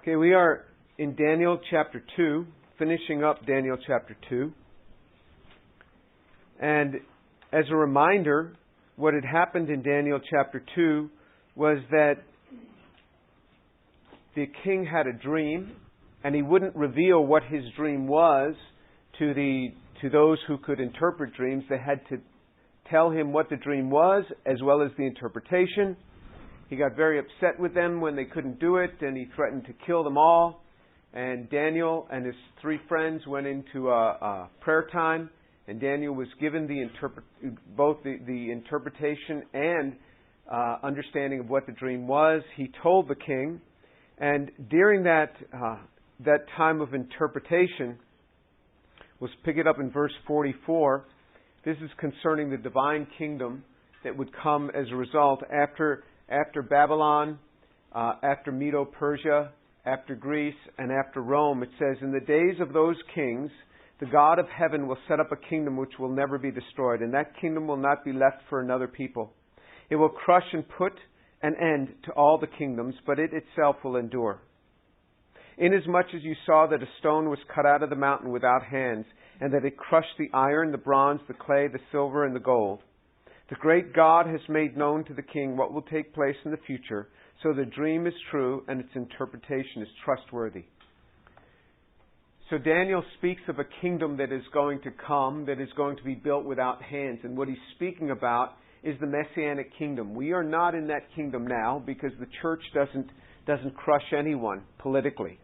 Okay, we are in Daniel chapter 2, finishing up Daniel chapter 2. And as a reminder, what had happened in Daniel chapter 2 was that the king had a dream, and he wouldn't reveal what his dream was to those who could interpret dreams. They had to tell him what the dream was, as well as the interpretation. He got very upset with them when they couldn't do it, and he threatened to kill them all. And Daniel and his three friends went into a prayer time, and Daniel was given both the interpretation and understanding of what the dream was. He told the king, and during that time of interpretation, we'll pick it up in verse 44. This is concerning the divine kingdom that would come as a result after Babylon, after Medo-Persia, after Greece, and after Rome. It says, "In the days of those kings, the God of heaven will set up a kingdom which will never be destroyed, and that kingdom will not be left for another people. It will crush and put an end to all the kingdoms, but it itself will endure. Inasmuch as you saw that a stone was cut out of the mountain without hands, and that it crushed the iron, the bronze, the clay, the silver, and the gold. The great God has made known to the king what will take place in the future, so the dream is true and its interpretation is trustworthy." So Daniel speaks of a kingdom that is going to come, that is going to be built without hands. And what he's speaking about is the Messianic kingdom. We are not in that kingdom now because the church doesn't crush anyone politically.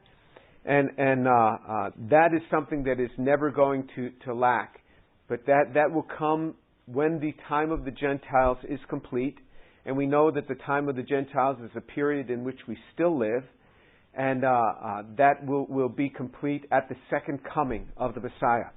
And that is something that is never going to lack. But that will come when the time of the Gentiles is complete. And we know that the time of the Gentiles is a period in which we still live. And that will be complete at the second coming of the Messiah.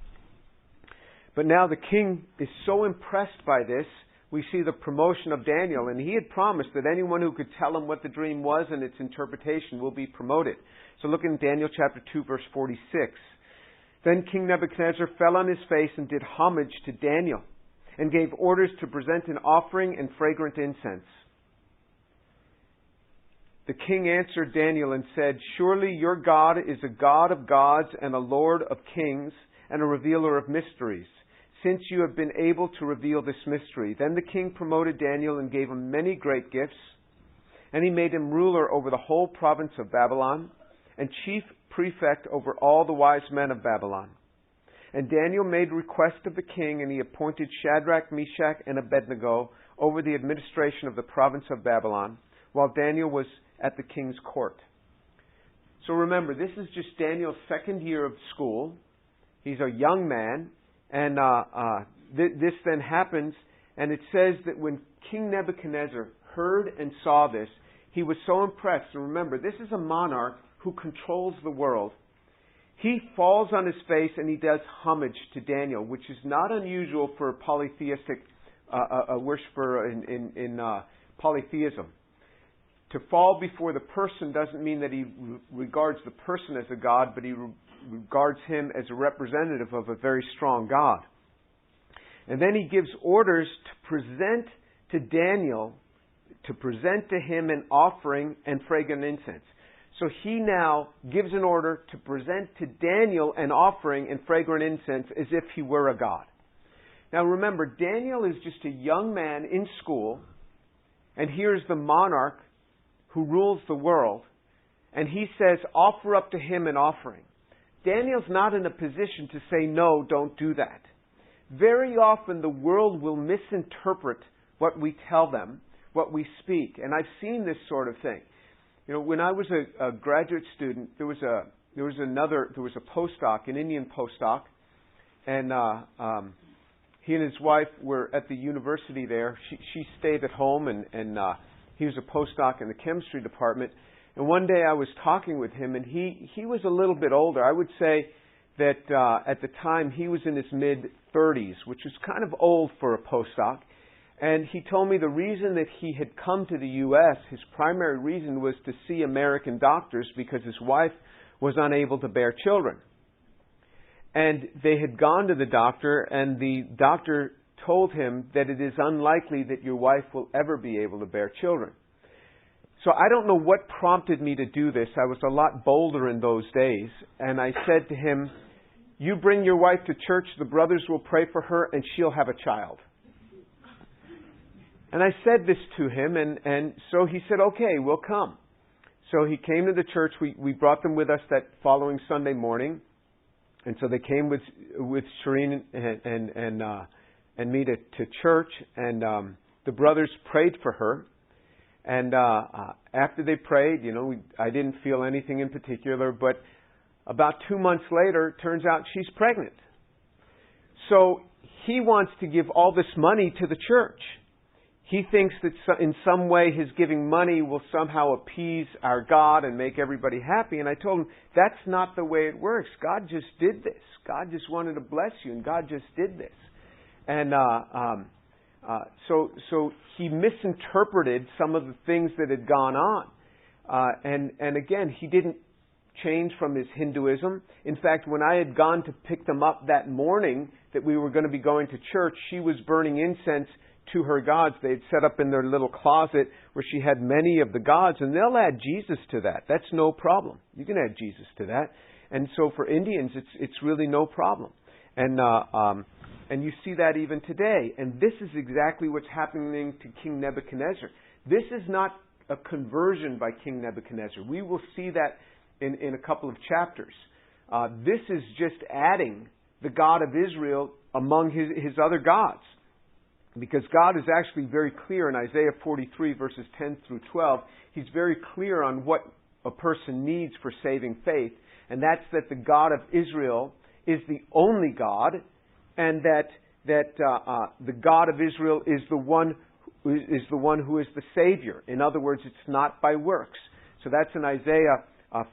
But now the king is so impressed by this, we see the promotion of Daniel. And he had promised that anyone who could tell him what the dream was and its interpretation will be promoted. So look in Daniel chapter 2, verse 46. "Then King Nebuchadnezzar fell on his face and did homage to Daniel, and gave orders to present an offering and fragrant incense. The king answered Daniel and said, 'Surely your God is a God of gods and a Lord of kings and a revealer of mysteries, since you have been able to reveal this mystery.' Then the king promoted Daniel and gave him many great gifts, and he made him ruler over the whole province of Babylon and chief prefect over all the wise men of Babylon. And Daniel made request of the king, and he appointed Shadrach, Meshach, and Abednego over the administration of the province of Babylon, while Daniel was at the king's court." So remember, this is just Daniel's second year of school. He's a young man, and this then happens, and it says that when King Nebuchadnezzar heard and saw this, he was so impressed. And remember, this is a monarch who controls the world. He falls on his face and he does homage to Daniel, which is not unusual for a polytheistic worshiper in polytheism. To fall before the person doesn't mean that he regards the person as a god, but he regards him as a representative of a very strong God. And then he gives orders to present to Daniel, to present to him an offering and fragrant incense. So he now gives an order to present to Daniel an offering and fragrant incense as if he were a god. Now remember, Daniel is just a young man in school, and here's the monarch who rules the world, and he says, offer up to him an offering. Daniel's not in a position to say, no, don't do that. Very often the world will misinterpret what we tell them, what we speak, and I've seen this sort of thing. You know, when I was a graduate student, there was a postdoc, an Indian postdoc, and he and his wife were at the university there. She stayed at home, and he was a postdoc in the chemistry department. And one day I was talking with him, and he was a little bit older. I would say that at the time he was in his mid-30s, which was kind of old for a postdoc. And he told me the reason that he had come to the U.S., his primary reason was to see American doctors because his wife was unable to bear children. And they had gone to the doctor, and the doctor told him that it is unlikely that your wife will ever be able to bear children. So I don't know what prompted me to do this. I was a lot bolder in those days. And I said to him, you bring your wife to church, the brothers will pray for her, and she'll have a child. And I said this to him, and so he said, okay, we'll come. So he came to the church. We brought them with us that following Sunday morning. And so they came with Shireen and me to church. And the brothers prayed for her. And after they prayed, I didn't feel anything in particular. But about 2 months later, it turns out she's pregnant. So he wants to give all this money to the church. He thinks that in some way his giving money will somehow appease our God and make everybody happy. And I told him, that's not the way it works. God just did this. God just wanted to bless you, and God just did this. And so he misinterpreted some of the things that had gone on. And again, he didn't change from his Hinduism. In fact, when I had gone to pick them up that morning that we were going to be going to church, she was burning incense to her gods. They had set up in their little closet where she had many of the gods, and they'll add Jesus to that. That's no problem. You can add Jesus to that. And so for Indians, it's really no problem. And you see that even today. And this is exactly what's happening to King Nebuchadnezzar. This is not a conversion by King Nebuchadnezzar. We will see that in a couple of chapters. This is just adding the God of Israel among his other gods. Because God is actually very clear in Isaiah 43 verses 10 through 12. He's very clear on what a person needs for saving faith. And that's that the God of Israel is the only God. And that the God of Israel is the one who is the Savior. In other words, it's not by works. So that's in Isaiah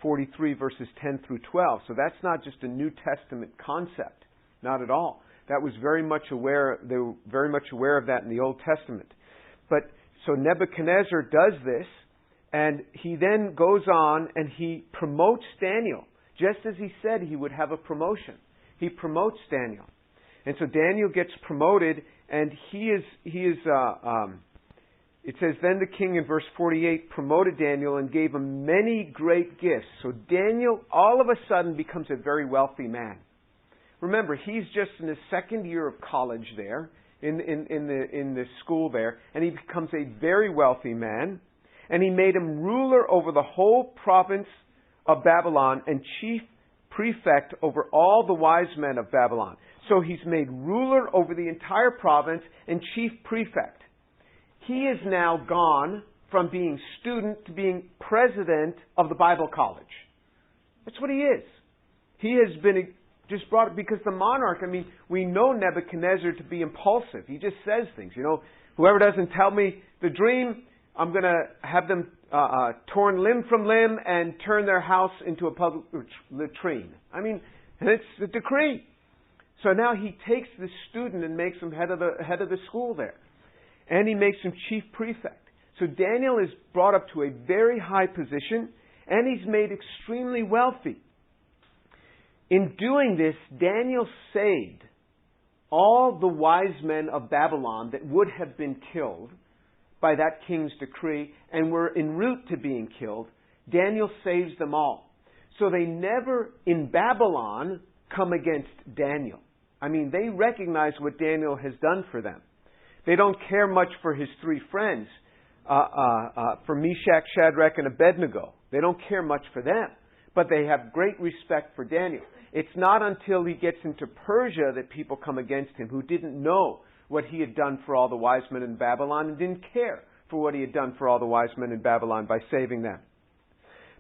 43 verses 10 through 12. So that's not just a New Testament concept. Not at all. They were very much aware of that in the Old Testament. But so Nebuchadnezzar does this, and he then goes on and he promotes Daniel, just as he said he would have a promotion. He promotes Daniel. And so Daniel gets promoted, and it says, then the king in verse 48 promoted Daniel and gave him many great gifts. So Daniel all of a sudden becomes a very wealthy man. Remember, he's just in his second year of college there, in the school there, and he becomes a very wealthy man. And he made him ruler over the whole province of Babylon and chief prefect over all the wise men of Babylon. So he's made ruler over the entire province and chief prefect. He is now gone from being student to being president of the Bible college. That's what he is. He has been just brought, because the monarch, we know Nebuchadnezzar to be impulsive. He just says things. Whoever doesn't tell me the dream, I'm going to have them torn limb from limb and turn their house into a public latrine. And it's a decree. So now he takes the student and makes him head of the school there. And he makes him chief prefect. So Daniel is brought up to a very high position, and he's made extremely wealthy. In doing this, Daniel saved all the wise men of Babylon that would have been killed by that king's decree and were en route to being killed. Daniel saves them all. So they never, in Babylon, come against Daniel. They recognize what Daniel has done for them. They don't care much for his three friends, for Meshach, Shadrach, and Abednego. They don't care much for them. But they have great respect for Daniel. It's not until he gets into Persia that people come against him who didn't know what he had done for all the wise men in Babylon and didn't care for what he had done for all the wise men in Babylon by saving them.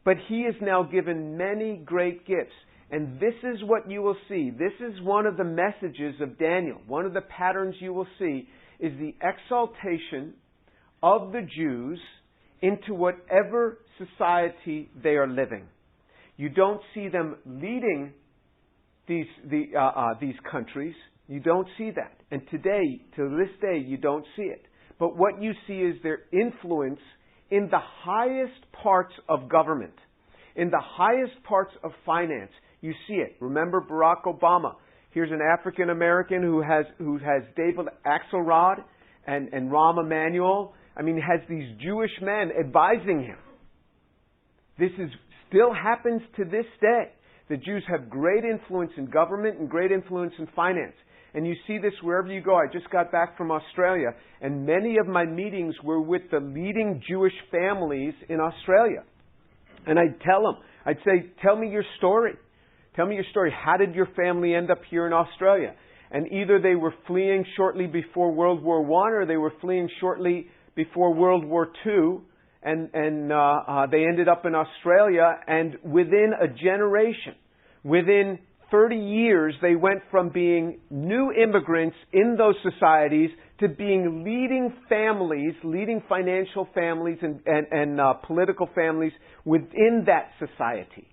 But he is now given many great gifts. And this is what you will see. This is one of the messages of Daniel. One of the patterns you will see is the exaltation of the Jews into whatever society they are living. You don't see them leading these countries. You don't see that. And today, to this day, you don't see it. But what you see is their influence in the highest parts of government, in the highest parts of finance. You see it. Remember Barack Obama. Here's an African American who has David Axelrod and Rahm Emanuel. Has these Jewish men advising him. Still happens to this day. The Jews have great influence in government and great influence in finance. And you see this wherever you go. I just got back from Australia, and many of my meetings were with the leading Jewish families in Australia. And I'd tell them, I'd say, tell me your story. Tell me your story. How did your family end up here in Australia? And either they were fleeing shortly before World War I, or they were fleeing shortly before World War II, and they ended up in Australia, and within a generation, within 30 years, they went from being new immigrants in those societies to being leading families, leading financial families and political families within that society.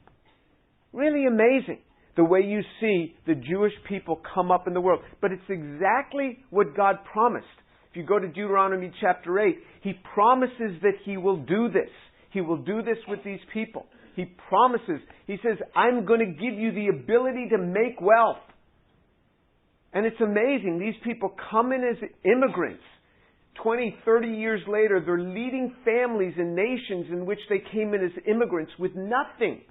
Really amazing the way you see the Jewish people come up in the world. But it's exactly what God promised. If you go to Deuteronomy chapter 8, He promises that He will do this. He will do this with these people. He promises. He says, I'm going to give you the ability to make wealth. And it's amazing. These people come in as immigrants. 20, 30 years later, they're leading families and nations in which they came in as immigrants with nothing.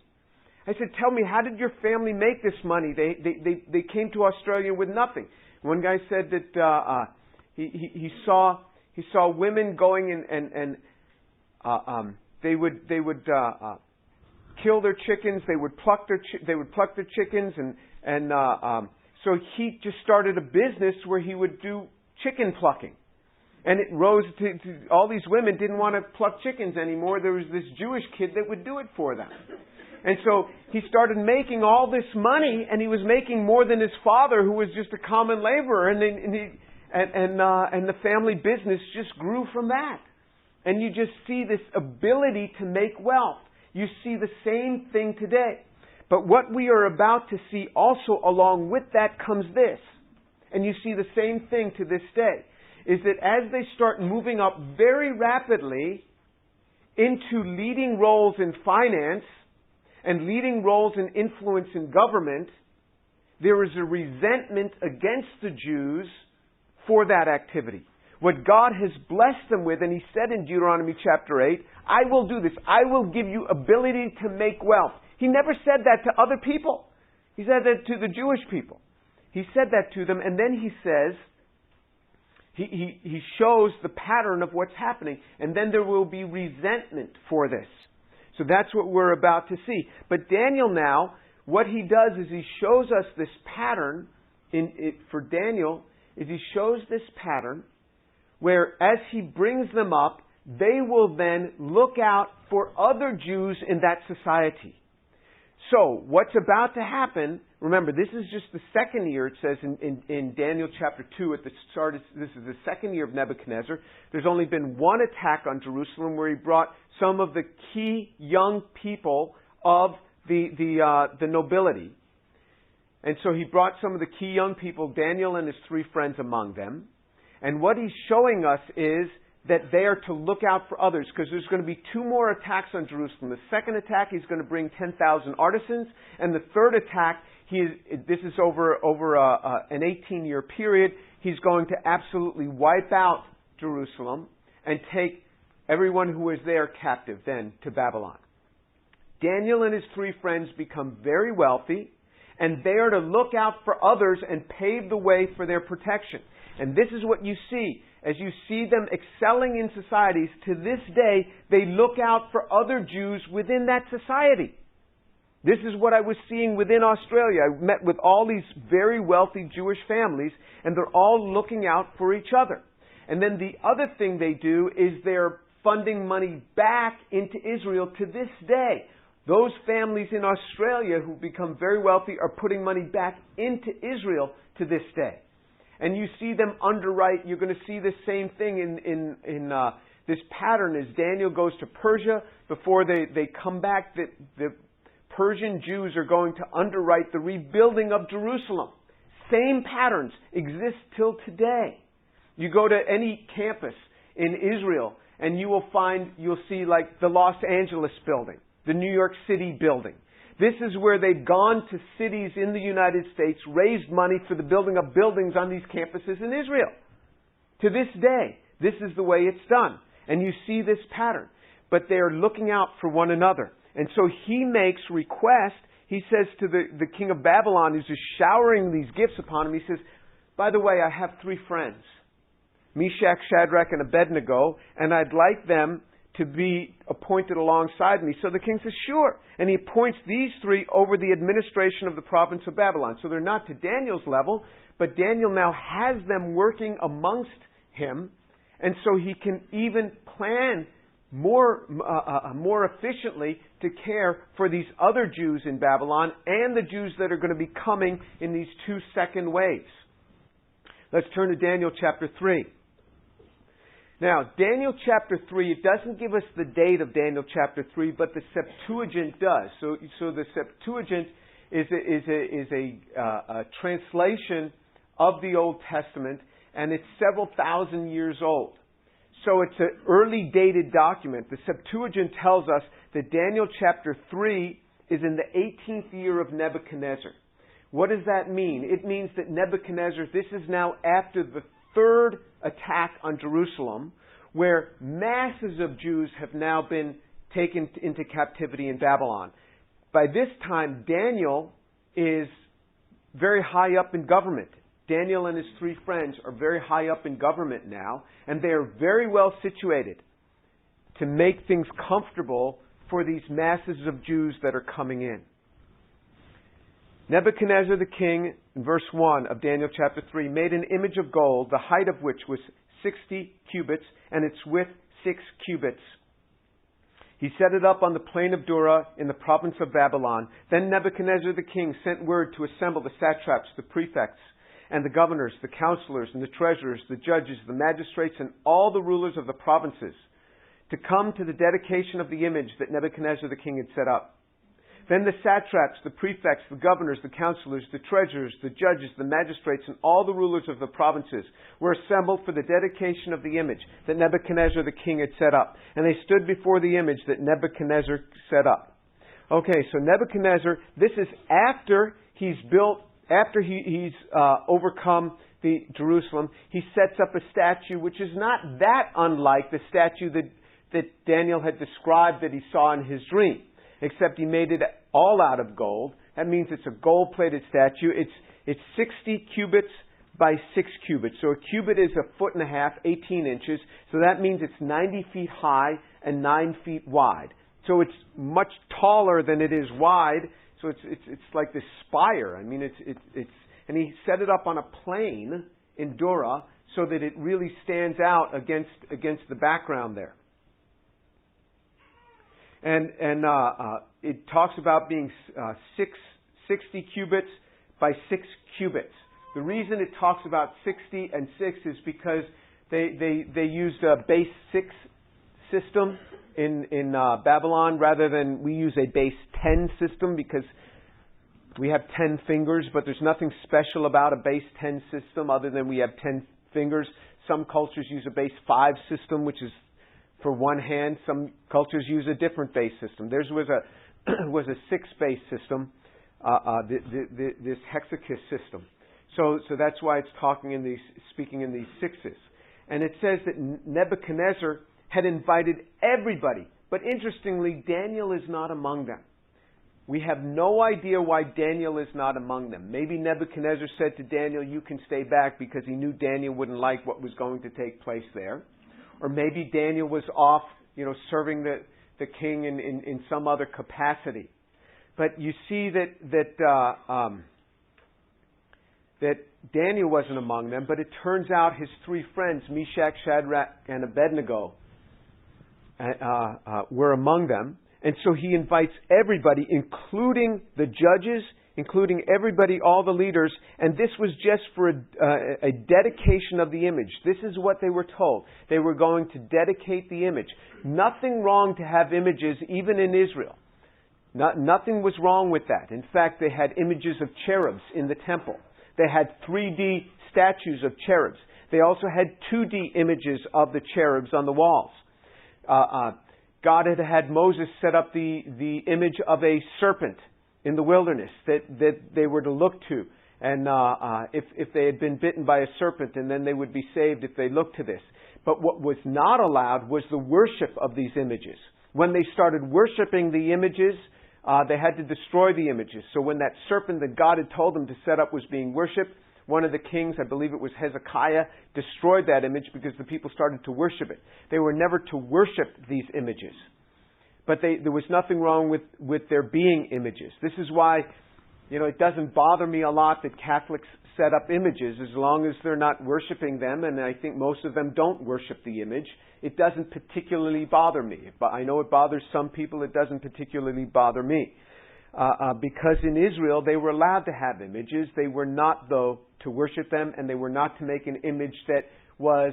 I said, tell me, how did your family make this money? They came to Australia with nothing. One guy said that he saw women going and they would kill their chickens. They would pluck their chickens, and so he just started a business where he would do chicken plucking. And it rose to all these women didn't want to pluck chickens anymore. There was this Jewish kid that would do it for them. And so he started making all this money, and he was making more than his father, who was just a common laborer. And the family business just grew from that. And you just see this ability to make wealth. You see the same thing today. But what we are about to see also along with that comes this. And you see the same thing to this day. Is that as they start moving up very rapidly into leading roles in finance and leading roles in influence in government, there is a resentment against the Jews for that activity. What God has blessed them with, and He said in Deuteronomy chapter 8, I will do this. I will give you ability to make wealth. He never said that to other people. He said that to the Jewish people. He said that to them, and then He says, He shows the pattern of what's happening, and then there will be resentment for this. So that's what we're about to see. But Daniel now, what he does is he shows us this pattern for Daniel, is he shows this pattern where as he brings them up, they will then look out for other Jews in that society. So, what's about to happen, remember, this is just the second year, it says in Daniel chapter 2 at the start, this is the second year of Nebuchadnezzar. There's only been one attack on Jerusalem where he brought some of the key young people of the nobility. And so he brought some of the key young people, Daniel and his 3 friends among them. And what he's showing us is that they are to look out for others, because there's going to be 2 more attacks on Jerusalem. The second attack, he's going to bring 10,000 artisans. And the third attack, this is over an 18-year period. He's going to absolutely wipe out Jerusalem and take everyone who is there captive then to Babylon. Daniel and his 3 friends become very wealthy, and they are to look out for others and pave the way for their protection. And this is what you see. As you see them excelling in societies, to this day, they look out for other Jews within that society. This is what I was seeing within Australia. I met with all these very wealthy Jewish families, and they're all looking out for each other. And then the other thing they do is they're funding money back into Israel to this day. Those families in Australia who become very wealthy are putting money back into Israel to this day. And you see them underwrite. You're going to see the same thing in this pattern as Daniel goes to Persia. Before they come back, the Persian Jews are going to underwrite the rebuilding of Jerusalem. Same patterns exist till today. You go to any campus in Israel, and you'll see like the Los Angeles building, the New York City building. This is where they've gone to cities in the United States, raised money for the building of buildings on these campuses in Israel. To this day, this is the way it's done. And you see this pattern. But they are looking out for one another. And so he makes request. He says to the king of Babylon, who's just showering these gifts upon him, he says, by the way, I have 3 friends, Meshach, Shadrach, and Abednego, and I'd like them to be appointed alongside me. So the king says, sure. And he appoints these 3 over the administration of the province of Babylon. So they're not to Daniel's level, but Daniel now has them working amongst him, and so he can even plan more efficiently to care for these other Jews in Babylon and the Jews that are going to be coming in these 2 second waves. Let's turn to Daniel chapter 3. Now, Daniel chapter 3, it doesn't give us the date of Daniel chapter 3, but the Septuagint does. So the Septuagint is a translation of the Old Testament, and it's several thousand years old. So it's an early dated document. The Septuagint tells us that Daniel chapter 3 is in the 18th year of Nebuchadnezzar. What does that mean? It means that Nebuchadnezzar, this is now after the 3rd attack on Jerusalem, where masses of Jews have now been taken into captivity in Babylon. By this time, Daniel is very high up in government. Daniel and his 3 friends are very high up in government now, and they are very well situated to make things comfortable for these masses of Jews that are coming in. Nebuchadnezzar the king, in verse 1 of Daniel chapter 3, made an image of gold, the height of which was 60 cubits, and its width 6 cubits. He set it up on the plain of Dura in the province of Babylon. Then Nebuchadnezzar the king sent word to assemble the satraps, the prefects, and the governors, the counselors, and the treasurers, the judges, the magistrates, and all the rulers of the provinces, to come to the dedication of the image that Nebuchadnezzar the king had set up. Then the satraps, the prefects, the governors, the counselors, the treasurers, the judges, the magistrates, and all the rulers of the provinces were assembled for the dedication of the image that Nebuchadnezzar the king had set up. And they stood before the image that Nebuchadnezzar set up. Okay, so Nebuchadnezzar, this is after he's overcome the Jerusalem. He sets up a statue which is not that unlike the statue that Daniel had described that he saw in his dream, except he made it all out of gold. That means it's a gold-plated statue. It's 60 cubits by 6 cubits. So a cubit is 1.5 feet, 18 inches. So that means it's 90 feet high and 9 feet wide. So it's much taller than it is wide. So it's like this spire. I mean, and he set it up on a plain in Dura so that it really stands out against the background there. And it talks about being 60 cubits by 6 cubits. The reason it talks about 60 and 6 is because they used a base 6 system in Babylon rather than we use a base 10 system, because we have 10 fingers, but there's nothing special about a base 10 system other than we have 10 fingers. Some cultures use a base 5 system, which is for one hand. Some cultures use a different base system. Theirs was a 6 base system, this hexachus system. So that's why it's speaking in these sixes. And it says that Nebuchadnezzar had invited everybody. But interestingly, Daniel is not among them. We have no idea why Daniel is not among them. Maybe Nebuchadnezzar said to Daniel, you can stay back, because he knew Daniel wouldn't like what was going to take place there. Or maybe Daniel was off, serving the king in some other capacity. But you see that Daniel wasn't among them, but it turns out his 3 friends, Meshach, Shadrach, and Abednego, were among them. And so he invites everybody, including the judges, including everybody, all the leaders. And this was just for a dedication of the image. This is what they were told. They were going to dedicate the image. Nothing wrong to have images, even in Israel. Nothing was wrong with that. In fact, they had images of cherubs in the temple. They had 3D statues of cherubs. They also had 2D images of the cherubs on the walls. God had Moses set up the image of a serpent in the wilderness that they were to look to. And if they had been bitten by a serpent, and then they would be saved if they looked to this. But what was not allowed was the worship of these images. When they started worshiping the images, they had to destroy the images. So when that serpent that God had told them to set up was being worshipped, one of the kings, I believe it was Hezekiah, destroyed that image because the people started to worship it. They were never to worship these images. But there was nothing wrong with there being images. This is why, it doesn't bother me a lot that Catholics set up images as long as they're not worshiping them, and I think most of them don't worship the image. It doesn't particularly bother me. But I know it bothers some people. It doesn't particularly bother me. Because in Israel, they were allowed to have images. They were not, though, to worship them, and they were not to make an image that was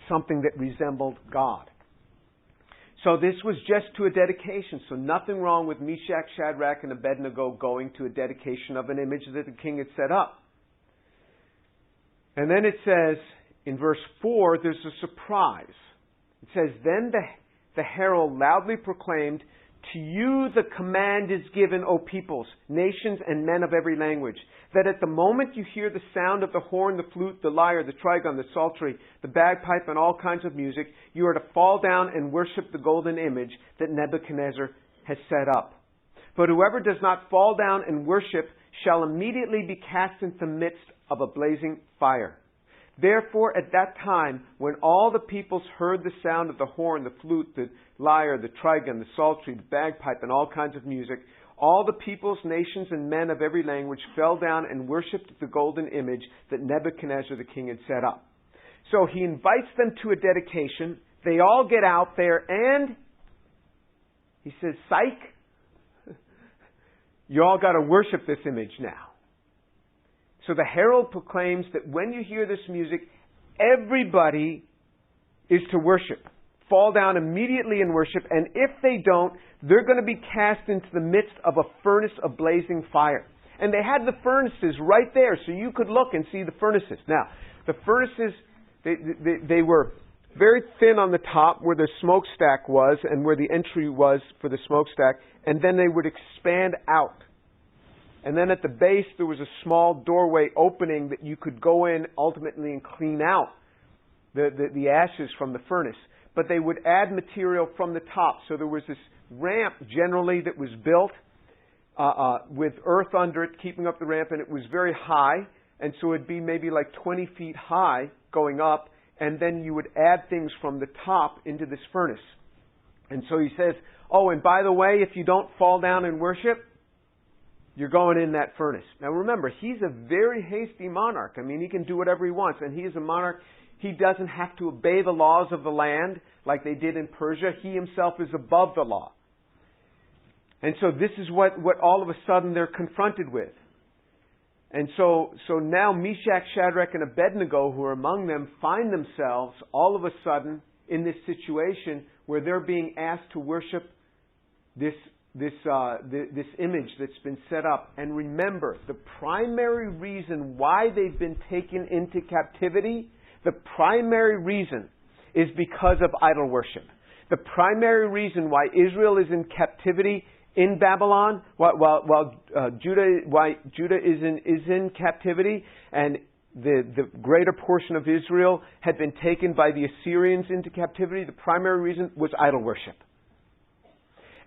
something that resembled God. So this was just to a dedication. So nothing wrong with Meshach, Shadrach, and Abednego going to a dedication of an image that the king had set up. And then it says, in verse 4, there's a surprise. It says, then the herald loudly proclaimed, to you the command is given, O peoples, nations, and men of every language, that at the moment you hear the sound of the horn, the flute, the lyre, the trigon, the psaltery, the bagpipe, and all kinds of music, you are to fall down and worship the golden image that Nebuchadnezzar has set up. But whoever does not fall down and worship shall immediately be cast into the midst of a blazing fire. Therefore, at that time, when all the peoples heard the sound of the horn, the flute, the lyre, the trigon, the psaltery, the bagpipe, and all kinds of music, all the peoples, nations, and men of every language fell down and worshipped the golden image that Nebuchadnezzar the king had set up. So he invites them to a dedication. They all get out there and he says, psych, you all got to worship this image now. So the herald proclaims that when you hear this music, everybody is to worship. Fall down immediately and worship, and if they don't, they're going to be cast into the midst of a furnace of blazing fire. And they had the furnaces right there, so you could look and see the furnaces. Now, the furnaces, they were very thin on the top where the smokestack was and where the entry was for the smokestack, and then they would expand out. And then at the base, there was a small doorway opening that you could go in ultimately and clean out the ashes from the furnace. But they would add material from the top. So there was this ramp generally that was built with earth under it, keeping up the ramp, and it was very high. And so it would be maybe like 20 feet high going up, and then you would add things from the top into this furnace. And so he says, oh, and by the way, if you don't fall down and worship, you're going in that furnace. Now remember, he's a very hasty monarch. I mean, he can do whatever he wants. And he is a monarch. He doesn't have to obey the laws of the land like they did in Persia. He himself is above the law. And so this is what all of a sudden they're confronted with. And so now Meshach, Shadrach, and Abednego, who are among them, find themselves all of a sudden in this situation where they're being asked to worship this image that's been set up. And remember, the primary reason why they've been taken into captivity, the primary reason is because of idol worship. The primary reason why Israel is in captivity in Babylon, while Judah is in captivity, and the greater portion of Israel had been taken by the Assyrians into captivity, the primary reason was idol worship.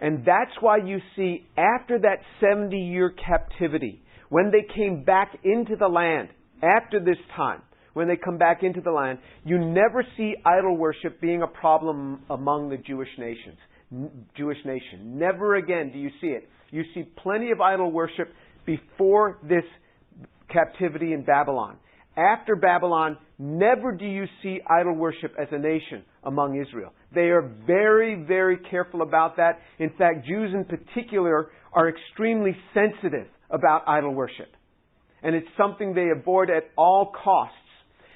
And that's why you see after that 70-year captivity, when they came back into the land, after this time, when they come back into the land, you never see idol worship being a problem among the Jewish nation. Never again do you see it. You see plenty of idol worship before this captivity in Babylon. After Babylon, never do you see idol worship as a nation among Israel. They are very, very careful about that. In fact, Jews in particular are extremely sensitive about idol worship. And it's something they avoid at all costs.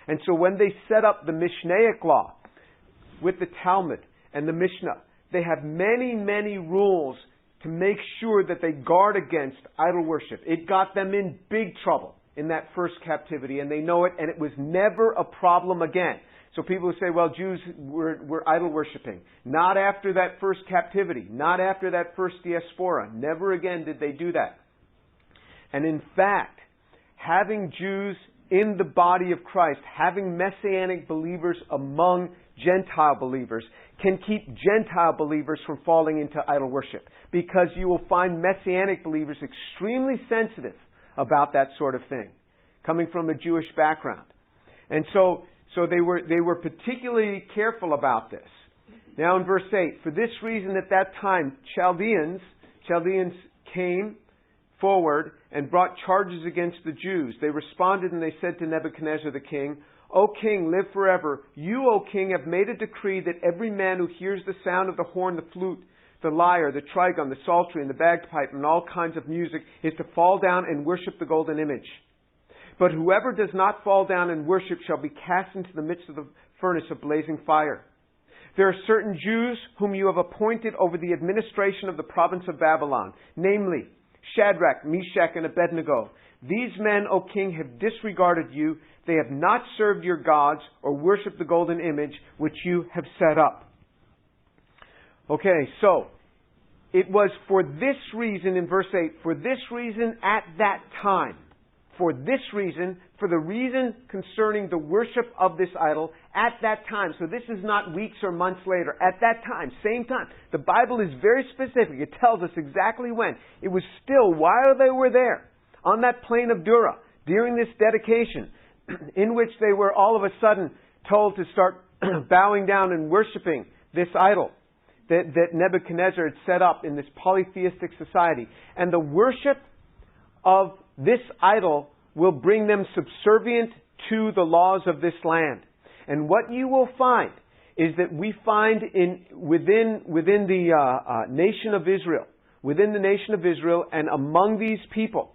And so when they set up the Mishnaic law with the Talmud and the Mishnah, they have many, many rules to make sure that they guard against idol worship. It got them in big trouble in that first captivity, and they know it, and it was never a problem again. So people who say, well, Jews were idol worshipping. Not after that first captivity. Not after that first diaspora. Never again did they do that. And in fact, having Jews in the body of Christ, having Messianic believers among Gentile believers, can keep Gentile believers from falling into idol worship. Because you will find Messianic believers extremely sensitive about that sort of thing, coming from a Jewish background. And so they were particularly careful about this. Now in verse 8, for this reason at that time Chaldeans came forward and brought charges against the Jews. They responded and they said to Nebuchadnezzar the king, O king, live forever. You, O king, have made a decree that every man who hears the sound of the horn, the flute, the lyre, the trigon, the psaltery, and the bagpipe, and all kinds of music, is to fall down and worship the golden image. But whoever does not fall down and worship shall be cast into the midst of the furnace of blazing fire. There are certain Jews whom you have appointed over the administration of the province of Babylon, namely Shadrach, Meshach, and Abednego. These men, O king, have disregarded you. They have not served your gods or worshipped the golden image which you have set up. Okay, so it was for this reason, in verse 8, for this reason at that time, for this reason, for the reason concerning the worship of this idol at that time. So this is not weeks or months later. At that time, same time. The Bible is very specific. It tells us exactly when. It was still while they were there, on that plain of Dura, during this dedication, in which they were all of a sudden told to start bowing down and worshiping this idol that Nebuchadnezzar had set up in this polytheistic society. And the worship of this idol will bring them subservient to the laws of this land. And what you will find is that we find within the nation of Israel, within the nation of Israel and among these people,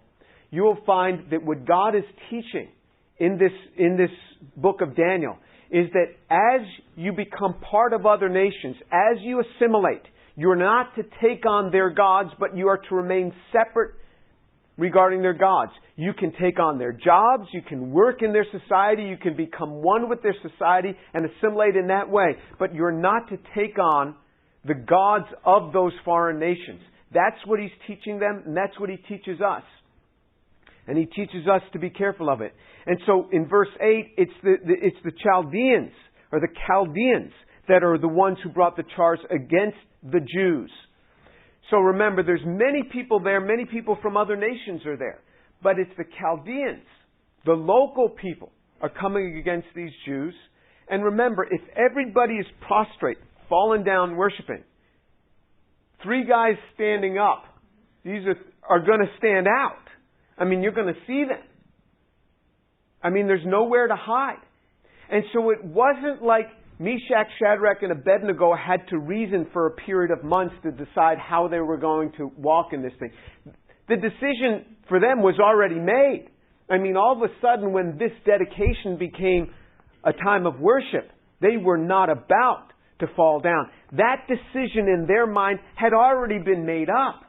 you will find that what God is teaching in this book of Daniel is that as you become part of other nations, as you assimilate, you're not to take on their gods, but you are to remain separate regarding their gods. You can take on their jobs, you can work in their society, you can become one with their society and assimilate in that way. But you're not to take on the gods of those foreign nations. That's what he's teaching them, and that's what he teaches us. And he teaches us to be careful of it. And so in verse 8, it's the Chaldeans, or the Chaldeans, that are the ones who brought the charge against the Jews. So remember, there's many people there, many people from other nations are there. But it's the Chaldeans, the local people, are coming against these Jews. And remember, if everybody is prostrate, fallen down, worshiping, 3 guys standing up, these are going to stand out. I mean, you're going to see them. I mean, there's nowhere to hide. And so it wasn't like Meshach, Shadrach, and Abednego had to reason for a period of months to decide how they were going to walk in this thing. The decision for them was already made. I mean, all of a sudden, when this dedication became a time of worship, they were not about to fall down. That decision in their mind had already been made up.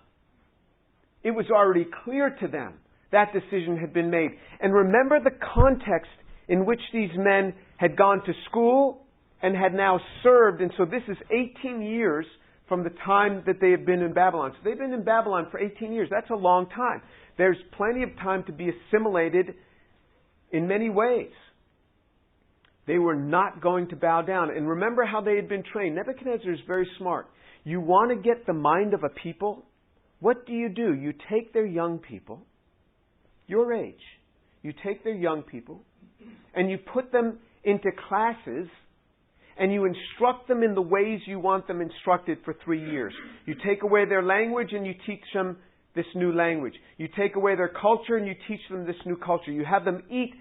It was already clear to them. That decision had been made. And remember the context in which these men had gone to school and had now served. And so this is 18 years from the time that they had been in Babylon. So they've been in Babylon for 18 years. That's a long time. There's plenty of time to be assimilated in many ways. They were not going to bow down. And remember how they had been trained. Nebuchadnezzar is very smart. You want to get the mind of a people? What do? You take their young people, your age. You take their young people and you put them into classes and you instruct them in the ways you want them instructed for 3 years. You take away their language and you teach them this new language. You take away their culture and you teach them this new culture. You have them eat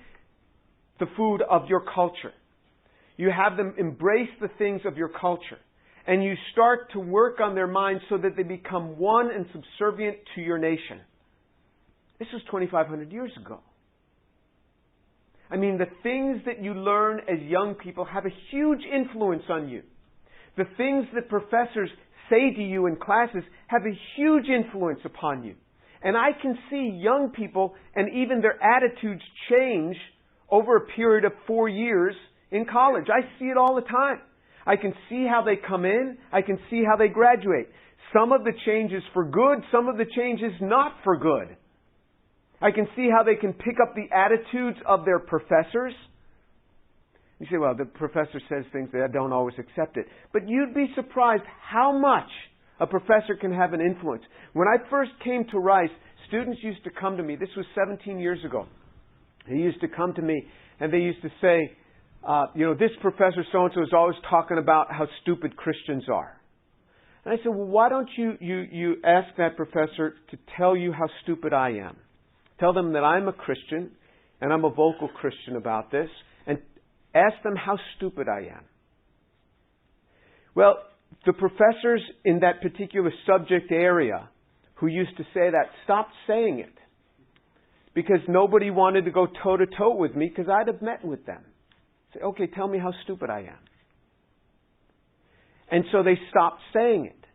the food of your culture. You have them embrace the things of your culture. And you start to work on their minds so that they become one and subservient to your nation. This was 2,500 years ago. I mean, the things that you learn as young people have a huge influence on you. The things that professors say to you in classes have a huge influence upon you. And I can see young people and even their attitudes change over a period of 4 years in college. I see it all the time. I can see how they come in. I can see how they graduate. Some of the change is for good. Some of the change is not for good. I can see how they can pick up the attitudes of their professors. You say, well, the professor says things that I don't always accept it. But you'd be surprised how much a professor can have an influence. When I first came to Rice, students used to come to me. This was 17 years ago. They used to come to me and they used to say, this professor so-and-so is always talking about how stupid Christians are. And I said, well, why don't you ask that professor to tell you how stupid I am? Tell them that I'm a Christian and I'm a vocal Christian about this, and ask them how stupid I am. Well, the professors in that particular subject area who used to say that stopped saying it because nobody wanted to go toe-to-toe with me because I'd have met with them. Say, okay, tell me how stupid I am. And so they stopped saying it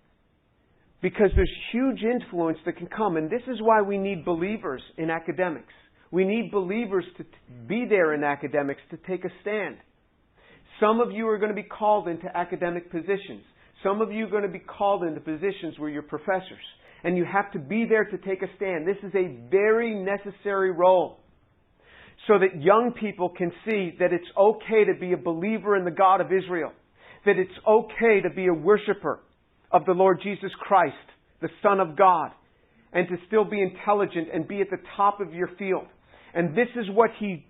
because there's huge influence that can come. And this is why we need believers in academics. We need believers to be there in academics to take a stand. Some of you are going to be called into academic positions. Some of you are going to be called into positions where you're professors. And you have to be there to take a stand. This is a very necessary role. So that young people can see that it's okay to be a believer in the God of Israel. That it's okay to be a worshiper of the Lord Jesus Christ, the Son of God. And to still be intelligent and be at the top of your field. And this is what he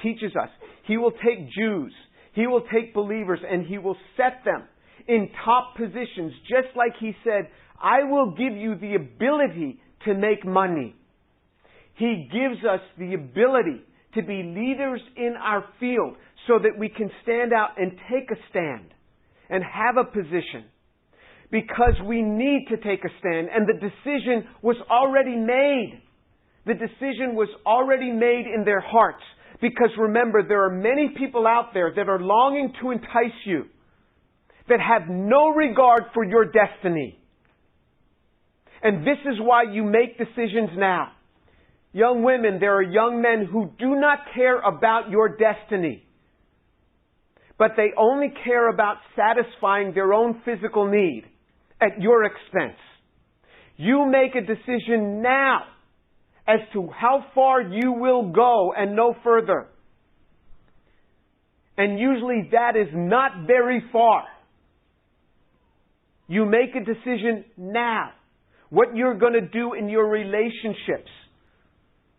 teaches us. He will take Jews, He will take believers, and He will set them in top positions, just like He said, I will give you the ability to make money. He gives us the ability to be leaders in our field so that we can stand out and take a stand and have a position. Because we need to take a stand, and the decision was already made. The decision was already made in their hearts. Because remember, there are many people out there that are longing to entice you, that have no regard for your destiny. And this is why you make decisions now. Young women, there are young men who do not care about your destiny. But they only care about satisfying their own physical need at your expense. You make a decision now as to how far you will go and no further. And usually that is not very far. You make a decision now. What you're going to do in your relationships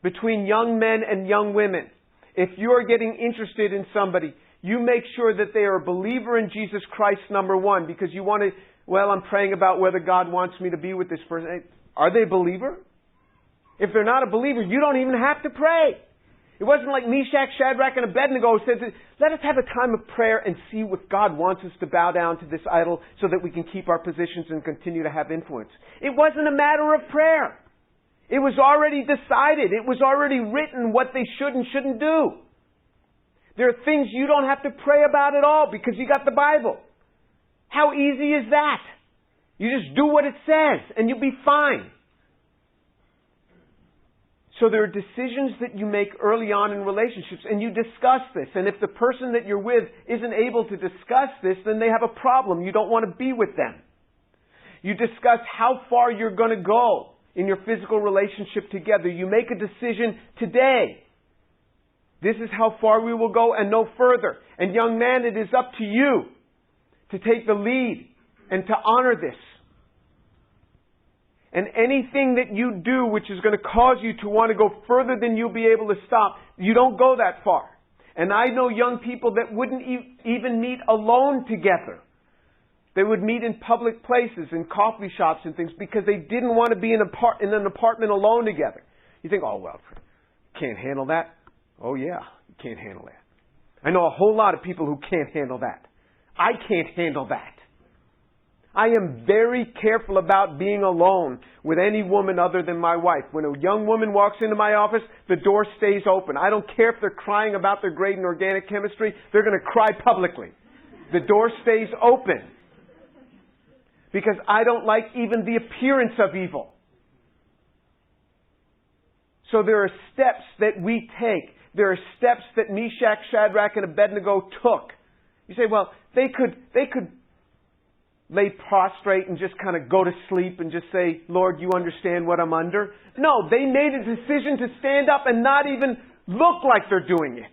between young men and young women. If you're getting interested in somebody, you make sure that they are a believer in Jesus Christ, number one, because you want to, I'm praying about whether God wants me to be with this person. Are they a believer? If they're not a believer, you don't even have to pray. It wasn't like Meshach, Shadrach, and Abednego said, let us have a time of prayer and see if God wants us to bow down to this idol so that we can keep our positions and continue to have influence. It wasn't a matter of prayer. It was already decided. It was already written what they should and shouldn't do. There are things you don't have to pray about at all because you got the Bible. How easy is that? You just do what it says and you'll be fine. So there are decisions that you make early on in relationships, and you discuss this. And if the person that you're with isn't able to discuss this, then they have a problem. You don't want to be with them. You discuss how far you're going to go in your physical relationship together. You make a decision today. This is how far we will go and no further. And young man, it is up to you to take the lead and to honor this. And anything that you do which is going to cause you to want to go further than you'll be able to stop, you don't go that far. And I know young people that wouldn't even meet alone together. They would meet in public places, in coffee shops and things, because they didn't want to be in an apartment alone together. You think, can't handle that? Oh yeah, you can't handle that. I know a whole lot of people who can't handle that. I can't handle that. I am very careful about being alone with any woman other than my wife. When a young woman walks into my office, the door stays open. I don't care if they're crying about their grade in organic chemistry. They're going to cry publicly. The door stays open. Because I don't like even the appearance of evil. So there are steps that we take. There are steps that Meshach, Shadrach, and Abednego took. You say, they could lay prostrate and just kind of go to sleep and just say, Lord, you understand what I'm under? No, they made a decision to stand up and not even look like they're doing it.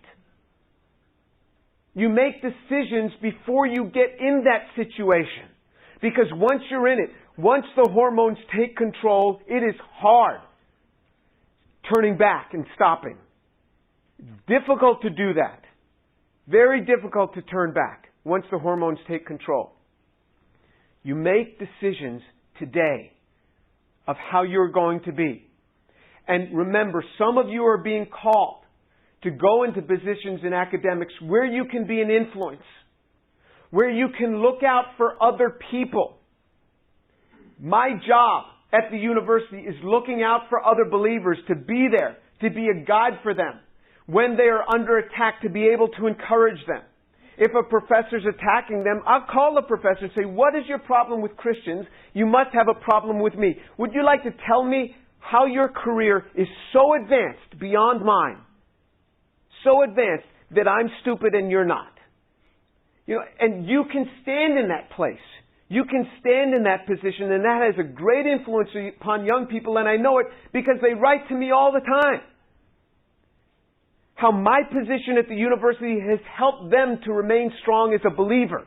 You make decisions before you get in that situation. Because once you're in it, once the hormones take control, it is hard turning back and stopping. It's difficult to do that. Very difficult to turn back once the hormones take control. You make decisions today of how you're going to be. And remember, some of you are being called to go into positions in academics where you can be an influence, where you can look out for other people. My job at the university is looking out for other believers, to be there, to be a guide for them. When they are under attack, to be able to encourage them. If a professor's attacking them, I'll call the professor and say, what is your problem with Christians? You must have a problem with me. Would you like to tell me how your career is so advanced beyond mine? So advanced that I'm stupid and you're not. And you can stand in that place. You can stand in that position, and that has a great influence upon young people, and I know it because they write to me all the time. How my position at the university has helped them to remain strong as a believer.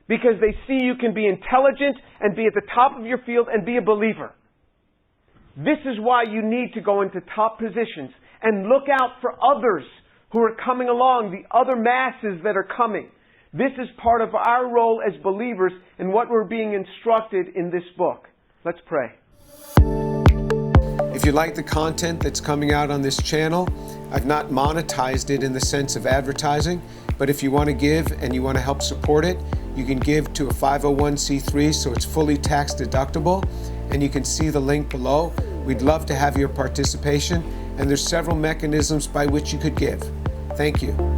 Because they see you can be intelligent and be at the top of your field and be a believer. This is why you need to go into top positions and look out for others who are coming along, the other masses that are coming. This is part of our role as believers and what we're being instructed in this book. Let's pray. If you like the content that's coming out on this channel, I've not monetized it in the sense of advertising, but if you want to give and you want to help support it, you can give to a 501c3, so it's fully tax deductible, and you can see the link below. We'd love to have your participation, and there's several mechanisms by which you could give. Thank you.